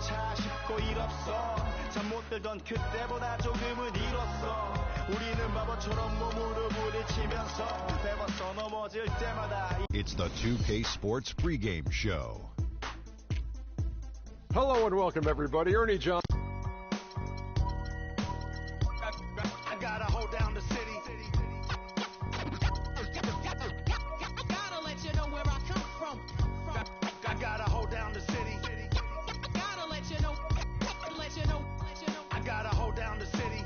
차 싶고 일 없어 잠 못 들던 그때보다 조금은 일었어 우리는 바보처럼 몸으로 부딪히면서 배웠어 넘어질 때마다. It's the 2K Sports pregame show. Hello and welcome everybody. Ernie John. I gotta hold down the city. Gotta let you know where I come from. I gotta hold down the city. Gotta let you know. I gotta hold down the city.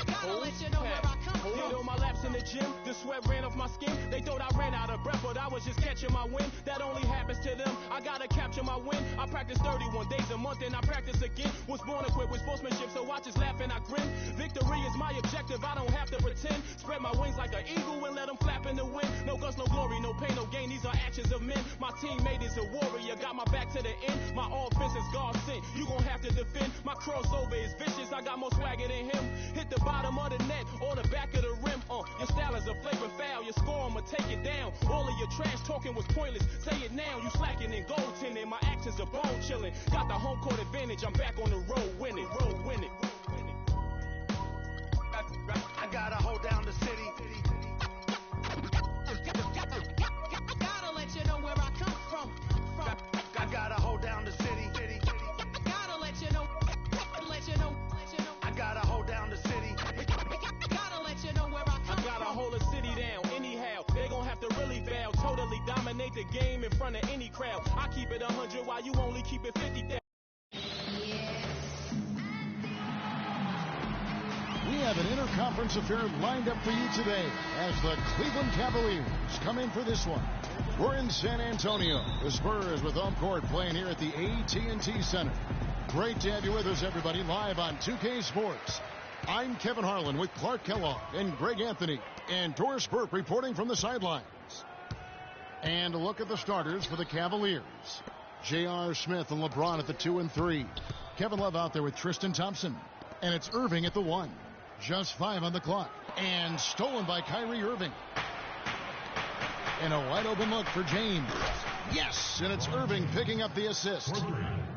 Gotta let you know where I come from. Did all my laps in the gym, the sweat ran off my skin. They thought I ran out of breath, but I was just catching my wind. That only happens to them. I gotta capture my win. I practice 31 days a month and I practice again. Was born equipped with sportsmanship, so I just laugh and I grin. Victory is my objective, I don't have to pretend. Spread my wings like an eagle and let them flap in the wind. No guts, no glory, no pain, no gain. These are actions of men. My teammate is a warrior, got my back to the end. My offense is God sent. You gon' have to defend. My crossover is vicious, I got more swagger than him. Hit the bottom of the net or the back of the rim. Your style is a flagrant foul. Your score, I'ma take it down. All of your trash talking was pointless. Say it now. You slacking in goaltending. My actions are bone chilling. Got the home court advantage. I'm back on the road winning. I gotta hold down the city. Gotta let you know where I come from. I gotta hold down the city. Gotta let you know. I gotta hold down the city. Gotta let you know where I come I gotta from. hold a city down anyhow. They gon' have to really bow. Totally dominate the game in front of any crowd. I keep it 100 while you only keep it 50. We have an interconference affair lined up for you today as the Cleveland Cavaliers come in for this one. We're in San Antonio. The Spurs with home court playing here at the AT&T Center. Great to have you with us, everybody, live on 2K Sports. I'm Kevin Harlan with Clark Kellogg and Greg Anthony and Doris Burke reporting from the sidelines. And a look at the starters for the Cavaliers. J.R. Smith and LeBron at the 2 and 3. Kevin Love out there with Tristan Thompson. And it's Irving at the 1. Just 5 on the clock. And stolen by Kyrie Irving. And a wide open look for James. Yes, and it's Irving picking up the assist.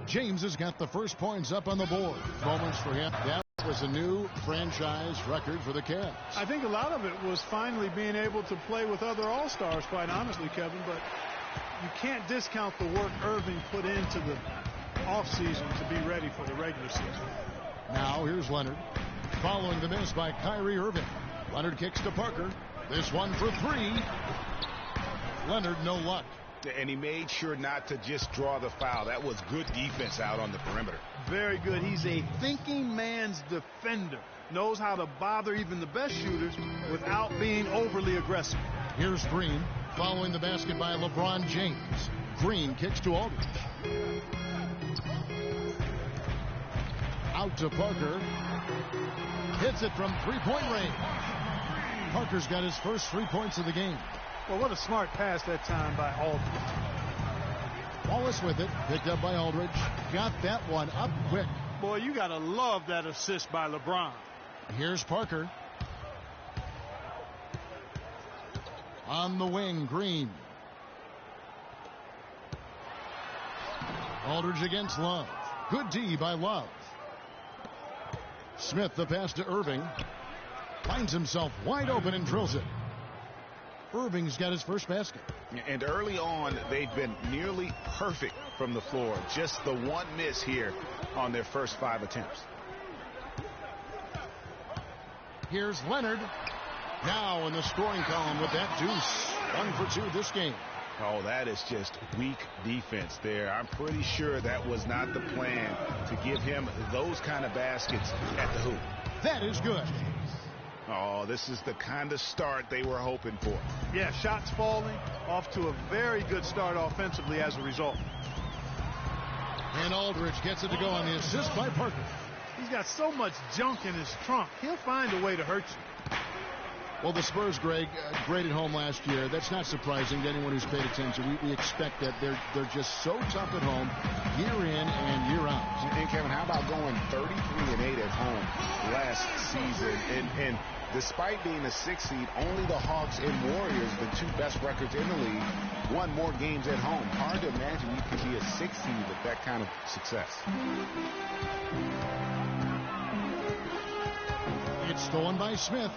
James has got the first points up on the board. Moments for him. That was a new franchise record for the Cavs. I think a lot of it was finally being able to play with other All-Stars, quite honestly, Kevin. But you can't discount the work Irving put into the offseason to be ready for the regular season. Now here's Leonard. Following the miss by Kyrie Irving. Leonard kicks to Parker. This one for 3. Leonard, no luck. And he made sure not to just draw the foul. That was good defense out on the perimeter. Very good. He's a thinking man's defender. Knows how to bother even the best shooters without being overly aggressive. Here's Green. Following the basket by LeBron James. Green kicks to Aldridge. Out to Parker. Hits it from three-point range. Parker's got his first 3 points of the game. Well, what a smart pass that time by Aldridge. Wallace with it. Picked up by Aldridge. Got that one up quick. Boy, you got to love that assist by LeBron. Here's Parker. On the wing, Green. Aldridge against Love. Good D by Love. Smith, the pass to Irving. Finds himself wide open and drills it. Irving's got his first basket. And early on, they've been nearly perfect from the floor. Just the one miss here on their first 5 attempts. Here's Leonard. Now in the scoring column with that deuce. 1 for 2 this game. Oh, that is just weak defense there. I'm pretty sure that was not the plan to give him those kind of baskets at the hoop. That is good. Oh, this is the kind of start they were hoping for. Yeah, shots falling, off to a very good start offensively as a result. And Aldridge gets it to go on the assist by Parker. He's got so much junk in his trunk. He'll find a way to hurt you. Well, the Spurs, Greg, great at home last year. That's not surprising to anyone who's paid attention. We expect that they're just so tough at home, year in and year out. And Kevin, how about going 33-8 at home last season? And Despite being a 6 seed, only the Hawks and Warriors, the two best records in the league, won more games at home. Hard to imagine you could be a 6 seed with that kind of success. It's stolen by Smith.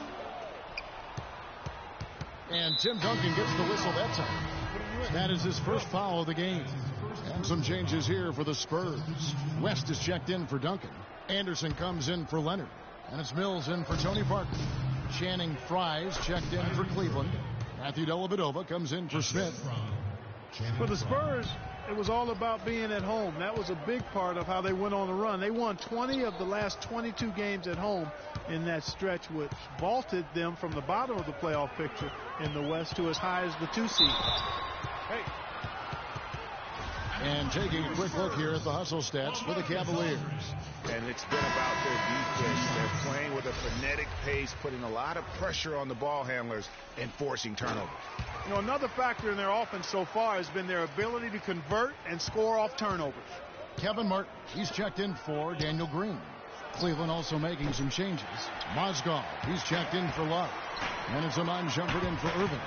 And Tim Duncan gets the whistle that time. That is his first foul of the game. And some changes here for the Spurs. West is checked in for Duncan. Anderson comes in for Leonard. And it's Mills in for Tony Parker. Channing Frye's checked in for Cleveland. Matthew Dellavedova comes in for Smith. For the Spurs, it was all about being at home. That was a big part of how they went on the run. They won 20 of the last 22 games at home in that stretch, which vaulted them from the bottom of the playoff picture in the West to as high as the 2 seed. Hey. And taking a quick look here at the hustle stats for the Cavaliers. And it's been about their defense. They're playing with a frenetic pace, putting a lot of pressure on the ball handlers and forcing turnovers. You know, another factor in their offense so far has been their ability to convert and score off turnovers. Kevin Martin, he's checked in for Daniel Green. Cleveland also making some changes. Mozgov, he's checked in for Love. And it's Iman Shumpert in for Irving.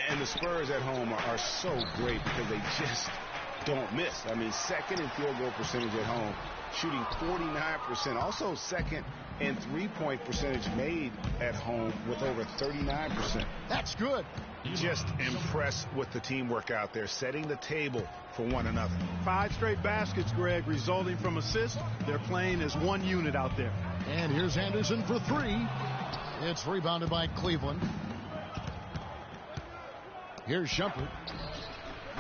And the Spurs at home are so great because they just don't miss. I mean, second in field goal percentage at home, shooting 49%. Also second in three-point percentage made at home with over 39%. That's good. Just impressed with the teamwork out there, setting the table for one another. 5 straight baskets, Greg, resulting from assists. They're playing as one unit out there. And here's Anderson for 3. It's rebounded by Cleveland. Here's Shumpert.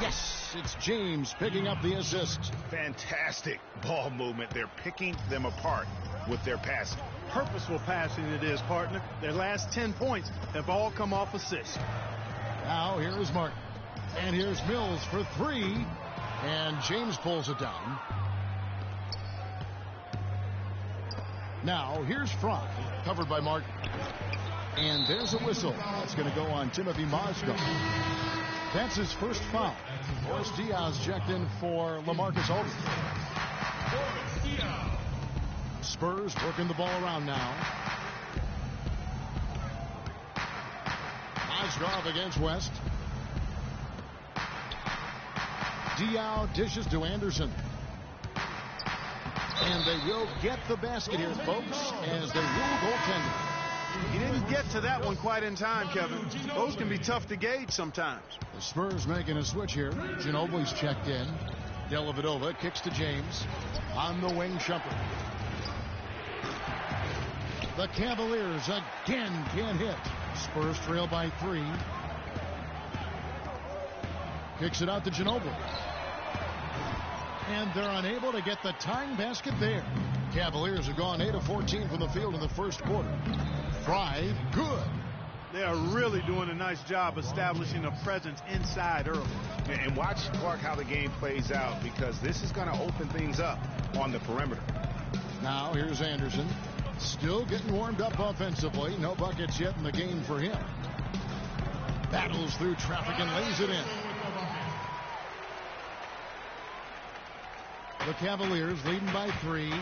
Yes, it's James picking up the assist. Fantastic ball movement. They're picking them apart with their passing. Purposeful passing it is, partner. Their last 10 points have all come off assists. Now here is Martin. And here's Mills for 3. And James pulls it down. Now here's Fry, covered by Martin. And there's a whistle. That's going to go on Timothy Mozgov. That's his first foul. Boris Diaz checked in for LaMarcus Aldridge. Spurs working the ball around now. Mozgov against West. Diaz dishes to Anderson. And they will get the basket here, folks, as they rule goaltending. He didn't get to that one quite in time, Kevin. Those can be tough to gauge sometimes. The Spurs making a switch here. Ginobili's checked in. Dellavedova kicks to James. On the wing, Shumpert. The Cavaliers again can't hit. Spurs trail by 3. Kicks it out to Ginobili. And they're unable to get the tying basket there. Cavaliers have gone 8 of 14 from the field in the first quarter. Fry, good. They are really doing a nice job establishing a presence inside early. And watch, Clark, how the game plays out, because this is going to open things up on the perimeter. Now here's Anderson. Still getting warmed up offensively. No buckets yet in the game for him. Battles through traffic and lays it in. The Cavaliers leading by 3.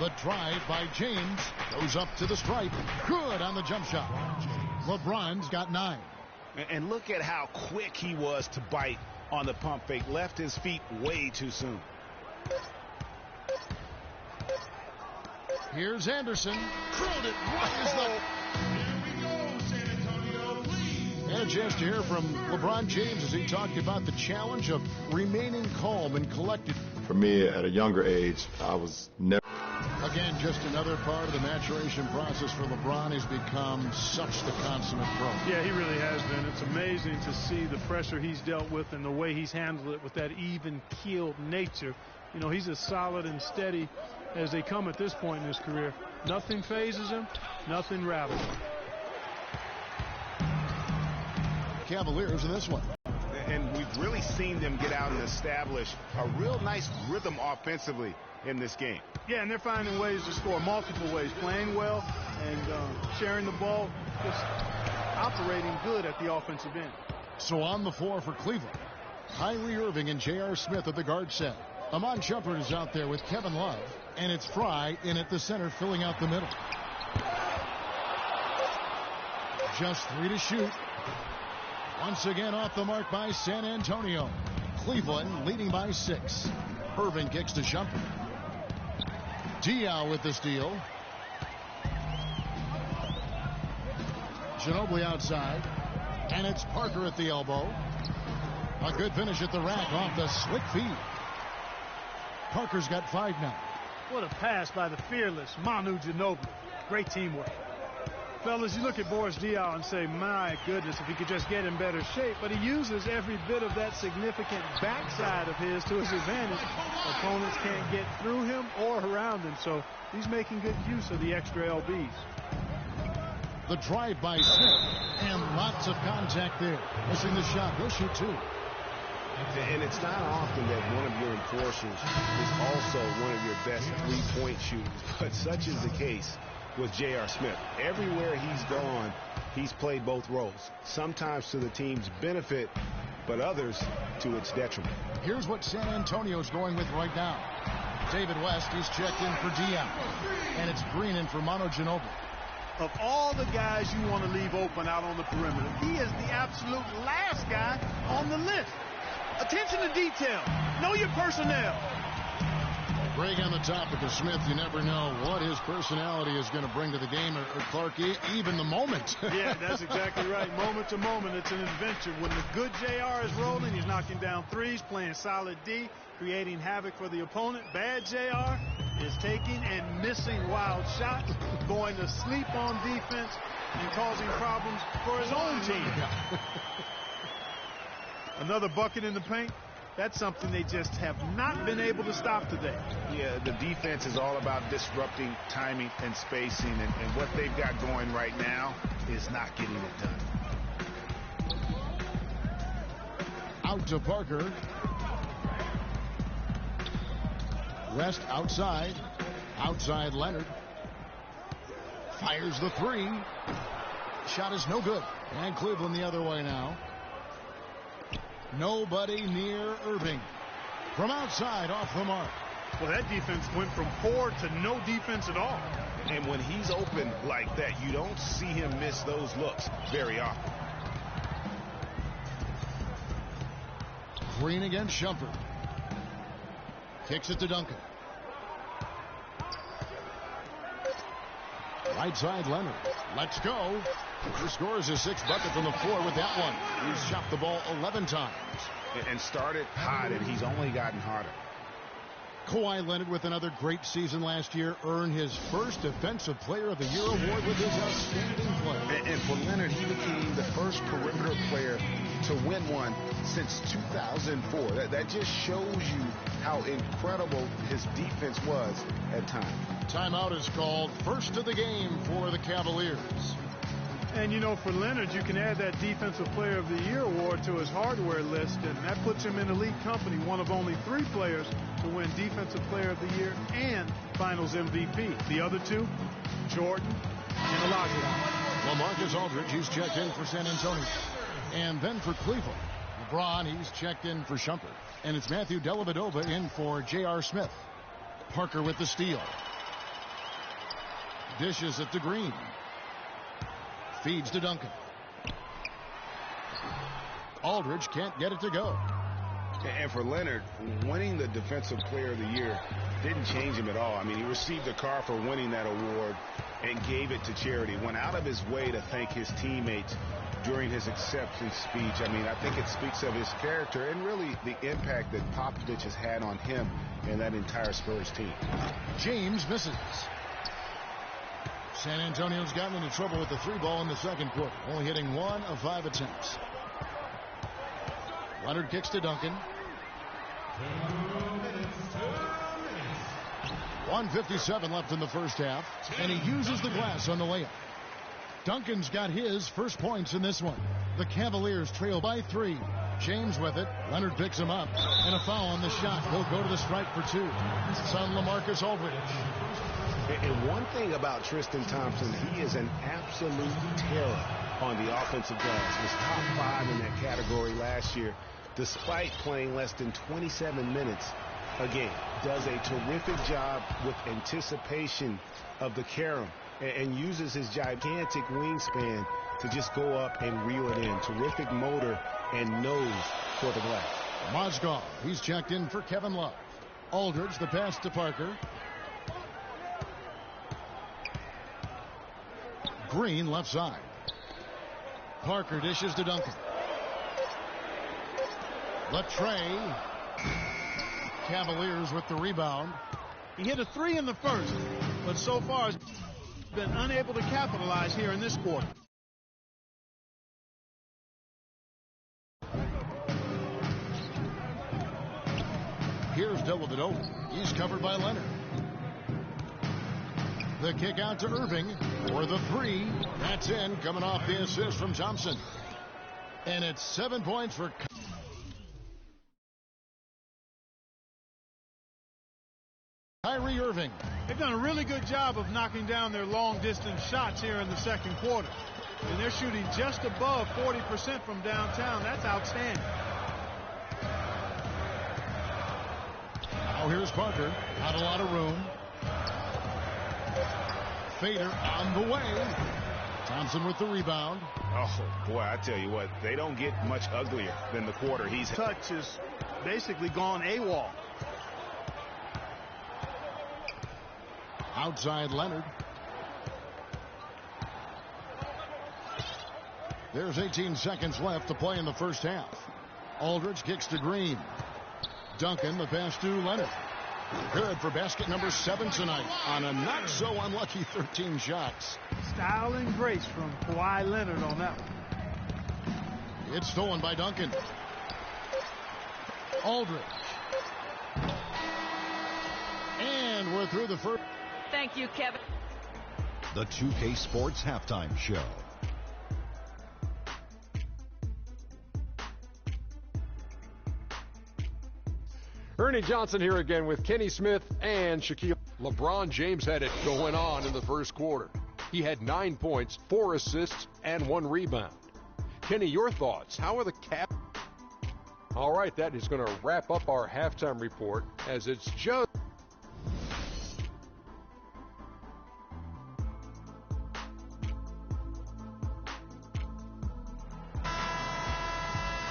The drive by James goes up to the stripe. Good on the jump shot. LeBron's got 9. And look at how quick he was to bite on the pump fake. Left his feet way too soon. Here's Anderson. Drilled it right as the... And a chance to hear from LeBron James as he talked about the challenge of remaining calm and collected. For me, at a younger age, I was never... Again, just another part of the maturation process for LeBron. He's become such the consummate pro. Yeah, he really has been. It's amazing to see the pressure he's dealt with and the way he's handled it with that even-keeled nature. You know, he's as solid and steady as they come at this point in his career. Nothing phases him. Nothing rattles him. Cavaliers in this one. And we've really seen them get out and establish a real nice rhythm offensively in this game. Yeah, and they're finding ways to score multiple ways, playing well and sharing the ball, just operating good at the offensive end. So on the floor for Cleveland, Kyrie Irving and J.R. Smith at the guard set. Amon Shumpert is out there with Kevin Love, and it's Fry in at the center, filling out the middle. Just 3 to shoot. Once again off the mark by San Antonio. Cleveland leading by 6. Irving kicks to Shumpert. Diaw with the steal. Ginobili outside. And it's Parker at the elbow. A good finish at the rack off the slick feed. Parker's got 5 now. What a pass by the fearless Manu Ginobili. Great teamwork. Fellas, you look at Boris Diaw and say, my goodness, if he could just get in better shape. But he uses every bit of that significant backside of his to his advantage. Opponents can't get through him or around him, so he's making good use of the extra LBs. The drive by Smith, and lots of contact there. Missing the shot. He'll shoot 2. And it's not often that one of your enforcers is also one of your best three-point shooters, but such is the case with J.R. Smith. Everywhere he's gone, he's played both roles, sometimes to the team's benefit, but others to its detriment. Here's what San Antonio's going with right now. David West, he's checked in for Diaw, and it's Green in for Manu Ginobili. Of all the guys you want to leave open out on the perimeter, he is the absolute last guy on the list. Attention to detail. Know your personnel. Greg on the topic of Smith, you never know what his personality is going to bring to the game, or Clark, even the moment. Yeah, that's exactly right. Moment to moment, it's an adventure. When the good JR is rolling, he's knocking down threes, playing solid D, creating havoc for the opponent. Bad JR is taking and missing wild shots, going to sleep on defense, and causing problems for his own team. Another bucket in the paint. That's something they just have not been able to stop today. Yeah, the defense is all about disrupting timing and spacing, and what they've got going right now is not getting it done. Out to Parker. West outside. Outside Leonard. Fires the 3. Shot is no good. And Cleveland the other way now. Nobody near Irving. From outside, off the mark. Well, that defense went from poor to no defense at all. And when he's open like that, you don't see him miss those looks very often. Green against Shumpert. Kicks it to Duncan. Right side, Leonard. Let's go. He scores his 6th bucket from the floor with that one. He's shot the ball 11 times. And started hot, and he's only gotten hotter. Kawhi Leonard, with another great season last year, earned his first Defensive Player of the Year award with his outstanding play. And for Leonard, he became the first perimeter player to win one since 2004. That just shows you how incredible his defense was at times. Timeout is called. First of the game for the Cavaliers. And, you know, for Leonard, you can add that Defensive Player of the Year award to his hardware list, and that puts him in elite company, one of only 3 players to win Defensive Player of the Year and Finals MVP. The other 2, Jordan and Olajuwon. LaMarcus Aldridge, he's checked in for San Antonio. And then for Cleveland, LeBron, he's checked in for Shumpert. And it's Matthew Dellavedova in for J.R. Smith. Parker with the steal. Dishes it to Green. Feeds to Duncan. Aldridge can't get it to go. And for Leonard, winning the Defensive Player of the Year didn't change him at all. I mean, he received a car for winning that award and gave it to charity. Went out of his way to thank his teammates during his acceptance speech. I mean, I think it speaks of his character and really the impact that Popovich has had on him and that entire Spurs team. James misses. San Antonio's gotten into trouble with the 3-ball in the second quarter, only hitting 1 of 5 attempts. Leonard kicks to Duncan. 1:57 left in the first half, and he uses the glass on the layup. Duncan's got his first points in this one. The Cavaliers trail by 3. James with it. Leonard picks him up, and a foul on the shot. He'll go to the stripe for 2. It's on LaMarcus Aldridge. And one thing about Tristan Thompson, he is an absolute terror on the offensive glass. Was top 5 in that category last year, despite playing less than 27 minutes again, does a terrific job with anticipation of the carom and uses his gigantic wingspan to just go up and reel it in. Terrific motor and nose for the glass. Mozgov, he's checked in for Kevin Love. Aldridge, the pass to Parker. Green, left side. Parker dishes to Duncan. Latrey. Cavaliers with the rebound. He hit a 3 in the first, but so far has been unable to capitalize here in this quarter. Here's Dellavedova. He's covered by Leonard. The kick out to Irving for the 3. That's in, coming off the assist from Thompson. And it's 7 points for Kyrie Irving. They've done a really good job of knocking down their long-distance shots here in the second quarter. And they're shooting just above 40% from downtown. That's outstanding. Now here's Parker. Not a lot of room. Fader on the way. Thompson with the rebound. Oh, boy, I tell you what, they don't get much uglier than the quarter. He's touch is basically gone AWOL. Outside Leonard. There's 18 seconds left to play in the first half. Aldridge kicks to Green. Duncan, the pass to Leonard. Good for basket number 7 tonight on a not so unlucky 13 shots. Style and grace from Kawhi Leonard on that one. It's stolen by Duncan. Aldridge. And we're through the first. Thank you, Kevin. The 2K Sports Halftime Show. Ernie Johnson here again with Kenny Smith and Shaquille. LeBron James had it going on in the first quarter. He had 9 points, 4 assists, and 1 rebound. Kenny, your thoughts? How are the Cavs? All right, that is going to wrap up our halftime report as it's just.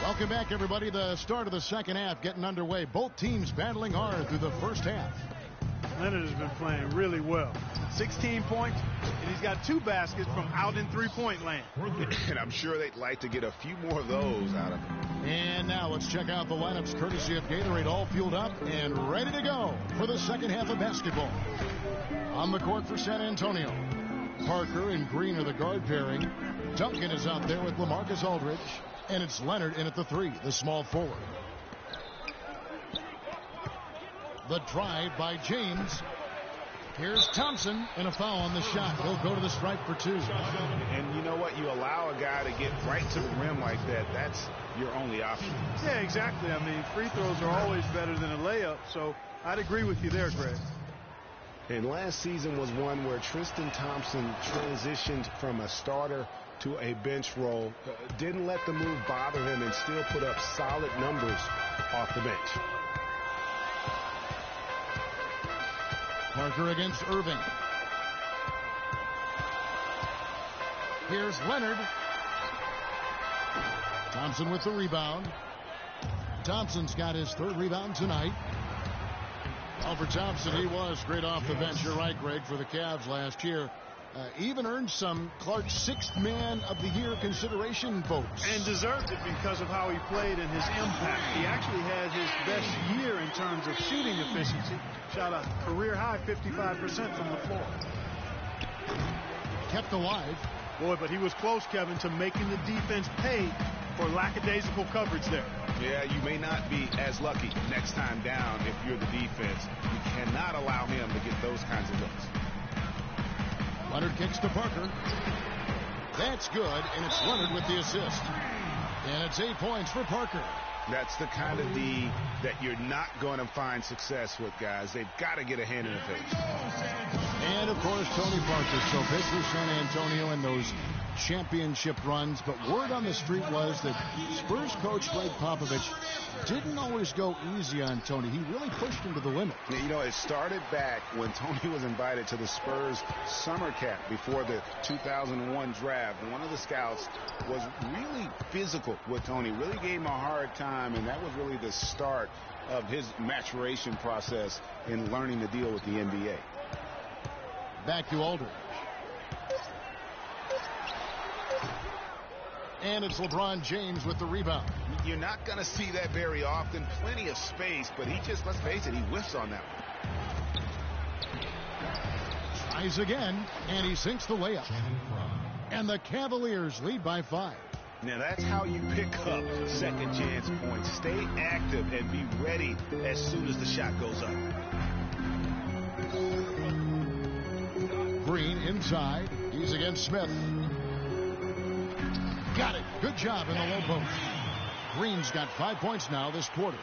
Welcome back, everybody. The start of the second half getting underway. Both teams battling hard through the first half. Leonard has been playing really well. 16 points, and he's got 2 baskets from out in three-point land. And I'm sure they'd like to get a few more of those out of him. And now let's check out the lineups courtesy of Gatorade, all fueled up and ready to go for the second half of basketball. On the court for San Antonio, Parker and Green are the guard pairing. Duncan is out there with LaMarcus Aldridge. And it's Leonard in at the 3, the small forward. The drive by James. Here's Thompson, and a foul on the shot. He'll go to the stripe for 2. And you know what? You allow a guy to get right to the rim like that. That's your only option. Yeah, exactly. I mean, free throws are always better than a layup, so I'd agree with you there, Greg. And last season was one where Tristan Thompson transitioned from a starter to a bench role, didn't let the move bother him, and still put up solid numbers off the bench. Parker against Irving. Here's Leonard. Thompson with the rebound. Thompson's got his 3rd rebound tonight. Well, for Thompson, he was great off the bench. You're right, Greg, for the Cavs last year. Even earned some Clark's 6th Man of the Year consideration votes. And deserved it because of how he played and his impact. He actually had his best year in terms of shooting efficiency. Shot a career-high 55% from the floor. Kept alive. Boy, but he was close, Kevin, to making the defense pay for lackadaisical coverage there. Yeah, you may not be as lucky next time down if you're the defense. You cannot allow him to get those kinds of looks. Leonard kicks to Parker. That's good, and it's Leonard with the assist. And it's 8 points for Parker. That's the kind of D that you're not going to find success with, guys. They've got to get a hand in the face. And, of course, Tony Parker. So big for San Antonio in those championship runs, but word on the street was that Spurs coach Greg Popovich didn't always go easy on Tony. He really pushed him to the limit. You know, it started back when Tony was invited to the Spurs summer camp before the 2001 draft. And one of the scouts was really physical with Tony, really gave him a hard time, and that was really the start of his maturation process in learning to deal with the NBA. Back to Aldridge. And it's LeBron James with the rebound. You're not going to see that very often. Plenty of space, but he just, let's face it, he whiffs on that one. Tries again, and he sinks the layup. And the Cavaliers lead by 5. Now that's how you pick up second chance points. Stay active and be ready as soon as the shot goes up. Green inside. He's against Smith. Got it. Good job in the low post. Green's got 5 points now this quarter.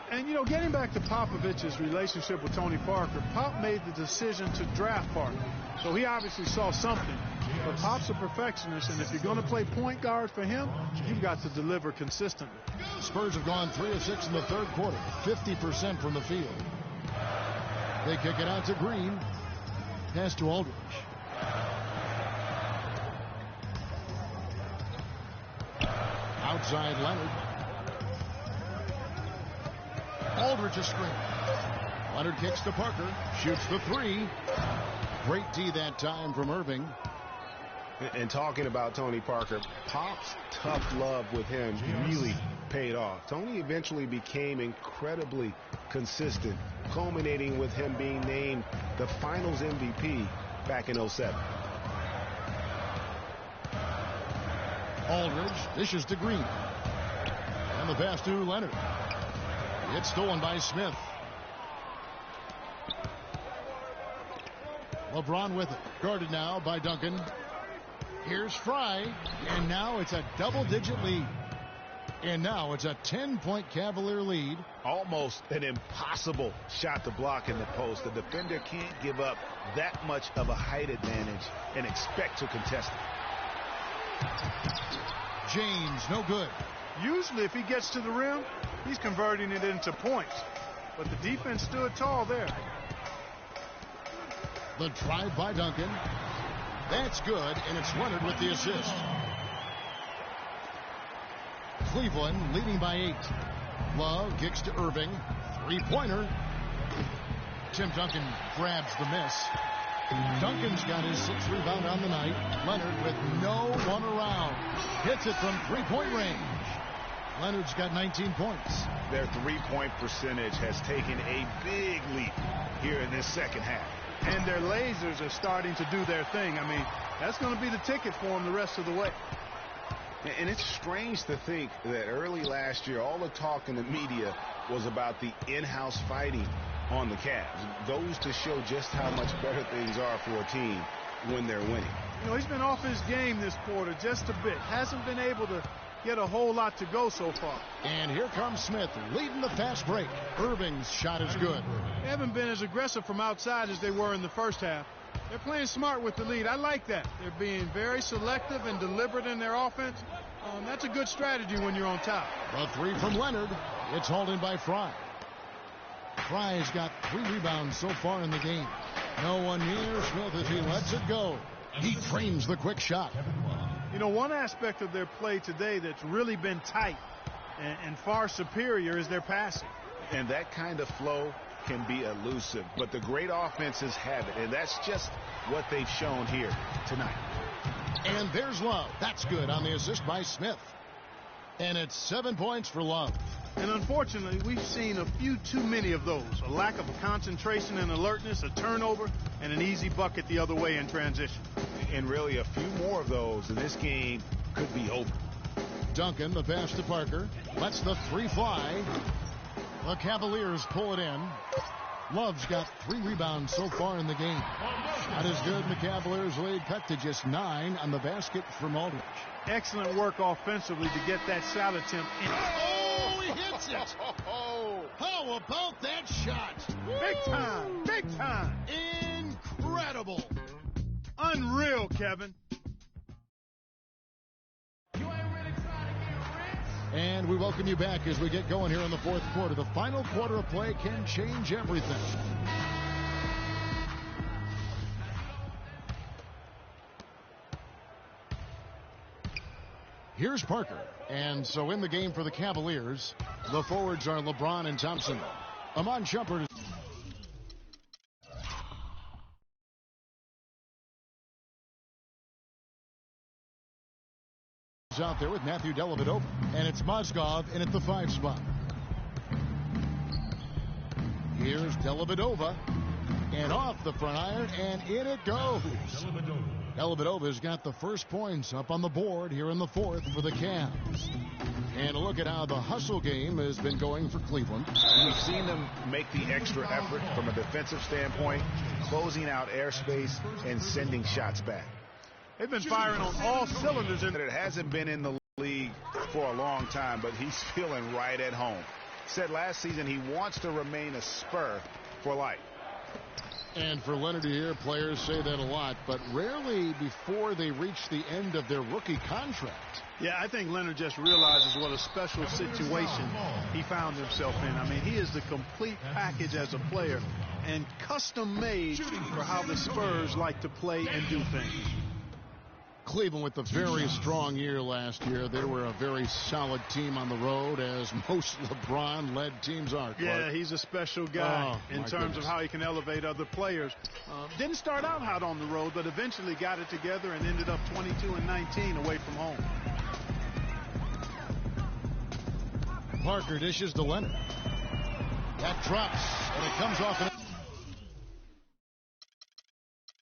And, you know, getting back to Popovich's relationship with Tony Parker, Pop made the decision to draft Parker. So he obviously saw something. But Pop's a perfectionist, and if you're going to play point guard for him, you've got to deliver consistently. Spurs have gone 3 of 6 in the third quarter, 50% from the field. They kick it out to Green. Pass to Aldridge. Outside Leonard. Aldridge a screen. Leonard kicks to Parker. Shoots the 3. Great D that time from Irving. And talking about Tony Parker, Pop's tough love with him really paid off. Tony eventually became incredibly consistent, culminating with him being named the Finals MVP back in '07. Aldridge dishes to Green. And the pass to Leonard. It's stolen by Smith. LeBron with it. Guarded now by Duncan. Here's Fry. And now it's a double-digit lead. And now it's a 10-point Cavalier lead. Almost an impossible shot to block in the post. The defender can't give up that much of a height advantage and expect to contest it. James, no good. Usually if he gets to the rim, he's converting it into points. But the defense stood tall there. The drive by Duncan. That's good, and it's Leonard with the assist. Cleveland leading by 8. Love kicks to Irving. Three-pointer. Tim Duncan grabs the miss. Duncan's got his 6th rebound on the night. Leonard with no one around. Hits it from three-point range. Leonard's got 19 points. Their three-point percentage has taken a big leap here in this second half. And their lasers are starting to do their thing. I mean, that's going to be the ticket for them the rest of the way. And it's strange to think that early last year, all the talk in the media was about the in-house fighting on the Cavs. Goes to show just how much better things are for a team when they're winning. You know, he's been off his game this quarter just a bit. Hasn't been able to get a whole lot to go so far. And here comes Smith leading the fast break. Irving's shot is good. They haven't been as aggressive from outside as they were in the first half. They're playing smart with the lead. I like that. They're being very selective and deliberate in their offense. That's a good strategy when you're on top. A 3 from Leonard. It's hauled in by Fry. Fry's got 3 rebounds so far in the game. No one near Smith as he lets it go. He trains the quick shot. You know, one aspect of their play today that's really been tight and far superior is their passing. And that kind of flow can be elusive, but the great offenses have it, and that's just what they've shown here tonight. And there's Love. That's good on the assist by Smith. And it's 7 points for Love. And unfortunately, we've seen a few too many of those. A lack of concentration and alertness, a turnover, and an easy bucket the other way in transition. And really a few more of those, and this game could be over. Duncan, the pass to Parker. Lets the 3 fly. The Cavaliers pull it in. Love's got 3 rebounds so far in the game. Shot is good, and the Cavaliers lead cut to just 9 on the basket from Aldridge. Excellent work offensively to get that shot attempt in. Oh, he hits it! How about that shot? Big time! Big time! Incredible! Unreal, Kevin. And we welcome you back as we get going here in the fourth quarter. The final quarter of play can change everything. Here's Parker. And so in the game for the Cavaliers, the forwards are LeBron and Thompson. Amon Shumpert is out there with Matthew Dellavedova. And it's Mozgov in at the 5 spot. Here's Dellavedova. And off the front iron, and in it goes. Dellavedova's got the first points up on the board here in the fourth for the Cavs. And a look at how the hustle game has been going for Cleveland. We've seen them make the extra effort from a defensive standpoint, closing out airspace and sending shots back. They've been firing on all cylinders. It hasn't been in the league for a long time, but he's feeling right at home. Said last season he wants to remain a Spur for life. And for Leonard here, players say that a lot, but rarely before they reach the end of their rookie contract. Yeah, I think Leonard just realizes what a special situation he found himself in. I mean, he is the complete package as a player and custom made for how the Spurs like to play and do things. Cleveland with a very strong year last year. They were a very solid team on the road, as most LeBron-led teams are. Clark. Yeah, he's a special guy in terms of how he can elevate other players. Didn't start out hot on the road, but eventually got it together and ended up 22-19 away from home. Parker dishes to Leonard. That drops, and it comes off an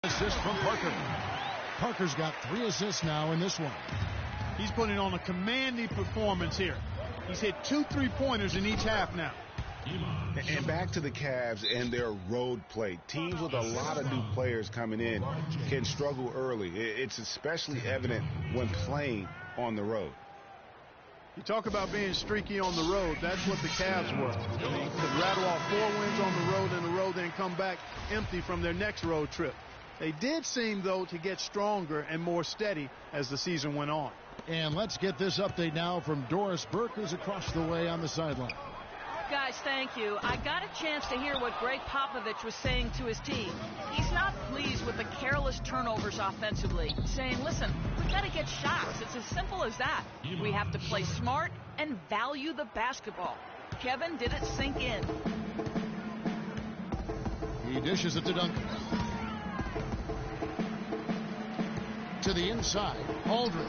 assist from Parker. Parker's got 3 assists now in this one. He's putting on a commanding performance here. He's hit 2 3-pointers in each half now. And back to the Cavs and their road play. Teams with a lot of new players coming in can struggle early. It's especially evident when playing on the road. You talk about being streaky on the road. That's what the Cavs were. They could rattle off 4 wins on the road in a row, then come back empty from their next road trip. They did seem, though, to get stronger and more steady as the season went on. And let's get this update now from Doris Burke, who's across the way on the sideline. Guys, thank you. I got a chance to hear what Greg Popovich was saying to his team. He's not pleased with the careless turnovers offensively, saying, listen, we've got to get shots. It's as simple as that. We have to play smart and value the basketball. Kevin, did it sink in? He dishes it to Duncan. To the inside, Aldridge,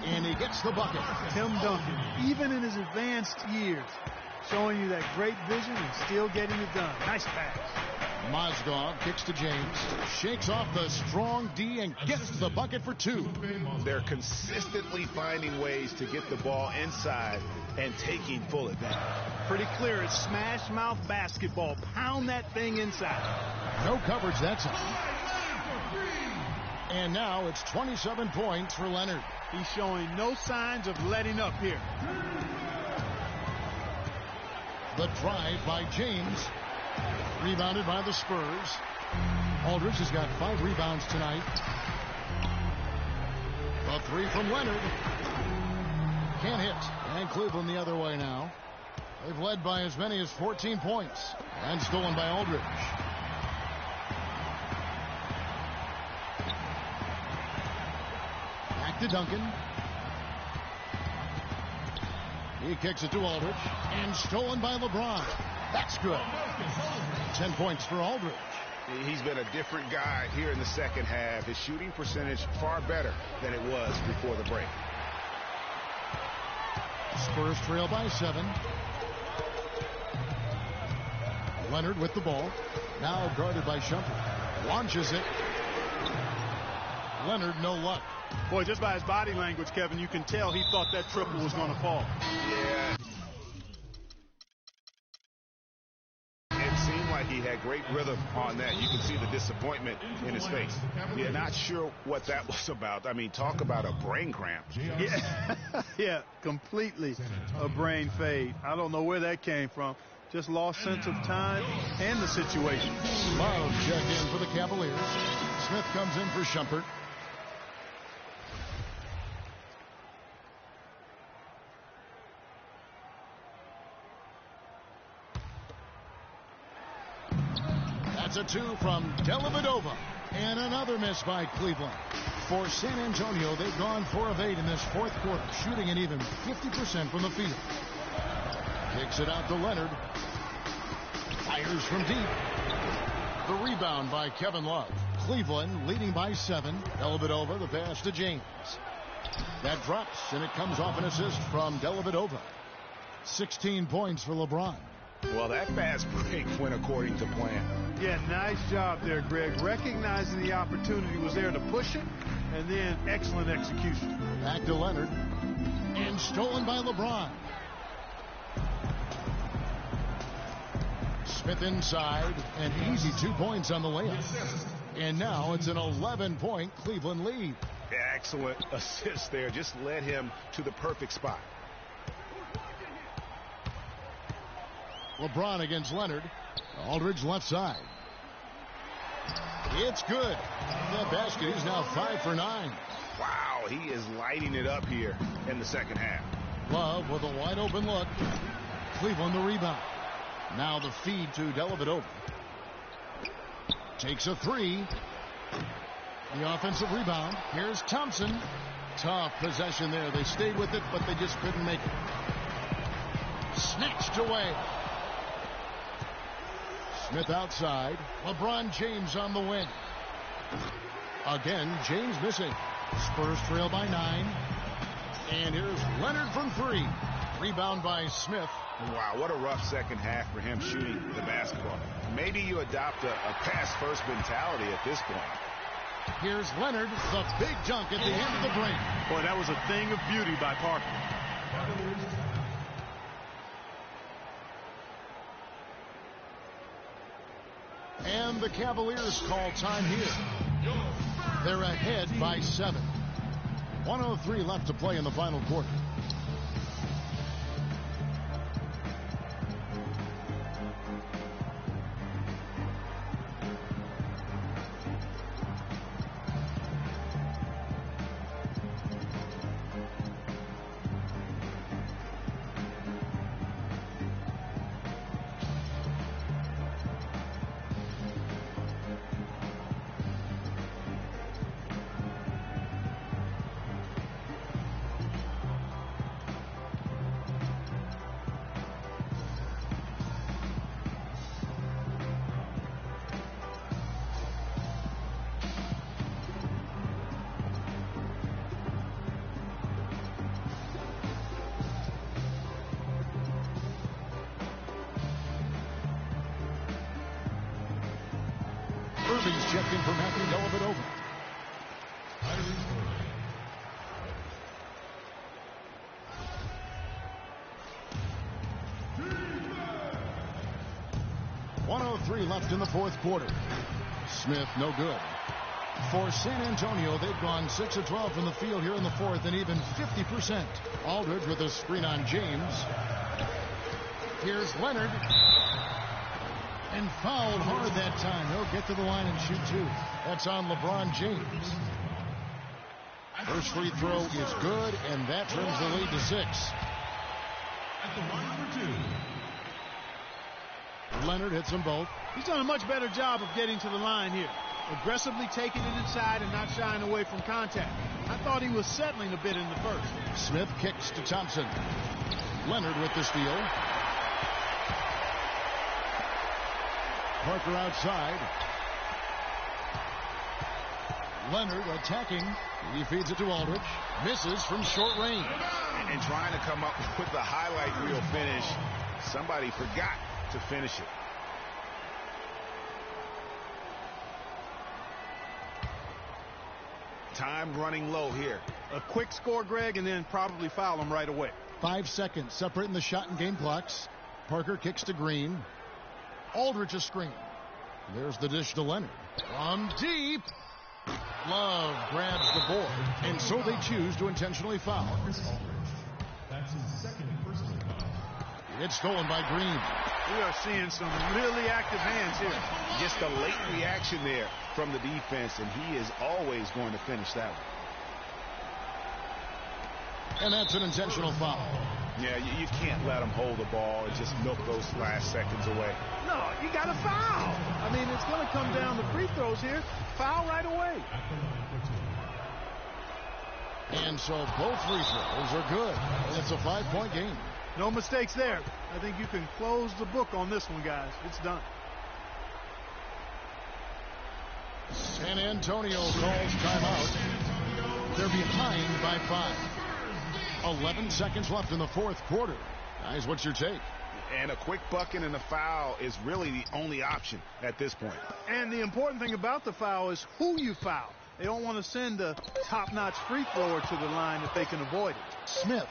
and he gets the bucket. Tim Duncan, even in his advanced years, showing you that great vision and still getting it done. Nice pass. Mozgov kicks to James, shakes off the strong D and gets the bucket for 2. They're consistently finding ways to get the ball inside and taking full advantage. Pretty clear, it's smash mouth basketball. Pound that thing inside. No coverage that time. And now it's 27 points for Leonard. He's showing no signs of letting up here. The drive by James. Rebounded by the Spurs. Aldridge has got 5 rebounds tonight. A 3 from Leonard. Can't hit. And Cleveland the other way now. They've led by as many as 14 points. And stolen by Aldridge. To Duncan. He kicks it to Aldridge and stolen by LeBron. That's good. 10 points for Aldridge. He's been a different guy here in the second half. His shooting percentage far better than it was before the break. Spurs trail by 7. Leonard with the ball. Now guarded by Shumpert. Launches it. Leonard no luck. Boy, just by his body language, Kevin, you can tell he thought that triple was going to fall. Yeah. It seemed like he had great rhythm on that. You can see the disappointment in his face. Yeah, not sure what that was about. I mean, talk about a brain cramp. Yeah, yeah, completely a brain fade. I don't know where that came from. Just lost sense of time and the situation. Love check in for the Cavaliers. Smith comes in for Shumpert. That's a 2 from Dellavedova. And another miss by Cleveland. For San Antonio, they've gone 4 of 8 in this fourth quarter, shooting an even 50% from the field. Kicks it out to Leonard. Fires from deep. The rebound by Kevin Love. Cleveland leading by 7. Dellavedova, the pass to James. That drops, and it comes off an assist from Dellavedova. 16 points for LeBron. Well, that fast break went according to plan. Yeah, nice job there, Greg. Recognizing the opportunity was there to push it, and then excellent execution. Back to Leonard. And stolen by LeBron. Smith inside, an easy 2 points on the layup. And now it's an 11-point Cleveland lead. Excellent assist there. Just led him to the perfect spot. LeBron against Leonard. Aldridge left side. It's good. That basket is now 5 for 9. Wow, he is lighting it up here in the second half. Love with a wide open look. Cleveland the rebound. Now the feed to Dellavedova. Takes a 3. The offensive rebound. Here's Thompson. Tough possession there. They stayed with it, but they just couldn't make it. Snatched away. Smith outside. LeBron James on the wing. Again, James missing. Spurs trail by 9. And here's Leonard from 3. Rebound by Smith. Wow, what a rough second half for him shooting the basketball. Maybe you adopt a pass-first mentality at this point. Here's Leonard, the big dunk at the end of the break. Boy, that was a thing of beauty by Parker. And the Cavaliers call time here. They're ahead by 7. 1:03 left to play in the final quarter. Irving's checked in for Matthew Dellavedova. .103 left in the fourth quarter. Smith no good. For San Antonio, they've gone 6 of 12 from the field here in the fourth and even 50%. Aldridge with a screen on James. Here's Leonard. And fouled hard that time. He'll get to the line and shoot 2. That's on LeBron James. First free throw is good, and that trims the lead to 6. At the line for 2. Leonard hits them both. He's done a much better job of getting to the line here. Aggressively taking it inside and not shying away from contact. I thought he was settling a bit in the first. Smith kicks to Thompson. Leonard with the steal. Parker outside. Leonard attacking. He feeds it to Aldridge. Misses from short range. And trying to come up with the highlight reel finish. Somebody forgot to finish it. Time running low here. A quick score, Greg, and then probably foul him right away. 5 seconds separating the shot and game clocks. Parker kicks to Green. Aldridge a screen. There's the dish to Leonard. From deep. Love grabs the board. And so they choose to intentionally foul. That's his second personal foul. It's stolen by Green. We are seeing some really active hands here. Just a late reaction there from the defense, and he is always going to finish that one. And that's an intentional foul. Yeah, you can't let him hold the ball and just milk those last seconds away. No, you got to foul. I mean, it's going to come down to free throws here. Foul right away. And so both free throws are good. And it's a 5-point game. No mistakes there. I think you can close the book on this one, guys. It's done. San Antonio calls timeout. They're behind by 5. 11 seconds left in the fourth quarter. Guys, what's your take? And a quick bucket and a foul is really the only option at this point. And the important thing about the foul is who you foul. They don't want to send a top-notch free thrower to the line if they can avoid it. Smith.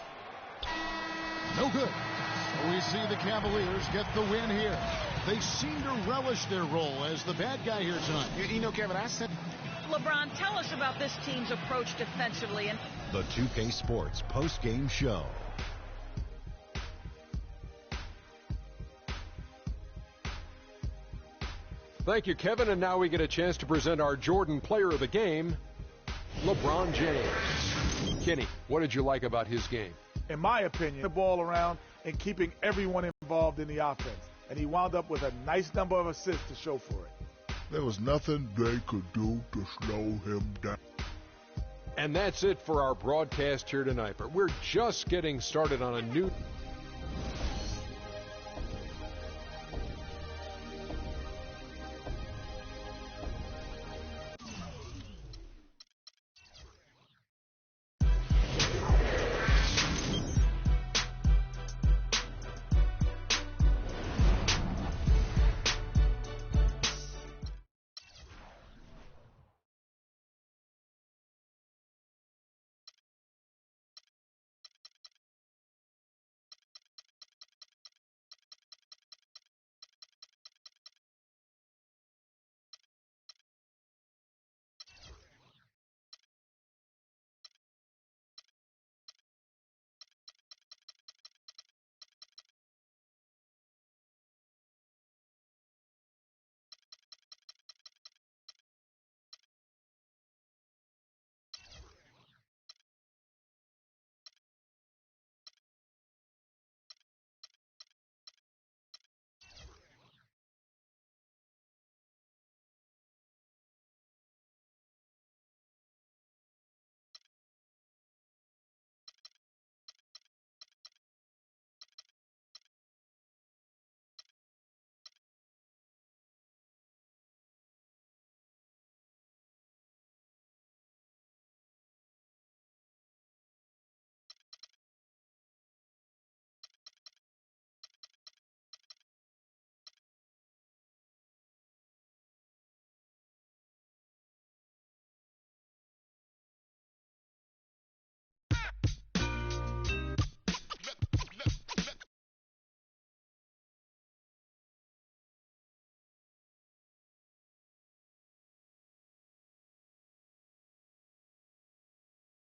No good. So we see the Cavaliers get the win here. They seem to relish their role as the bad guy here tonight. You know, Kevin, I said... LeBron, tell us about this team's approach defensively. And The 2K Sports post-game show. Thank you, Kevin. And now we get a chance to present our Jordan Player of the Game, LeBron James. Kenny, what did you like about his game? In my opinion, the ball around and keeping everyone involved in the offense. And he wound up with a nice number of assists to show for it. There was nothing they could do to slow him down. And that's it for our broadcast here tonight. But we're just getting started on a new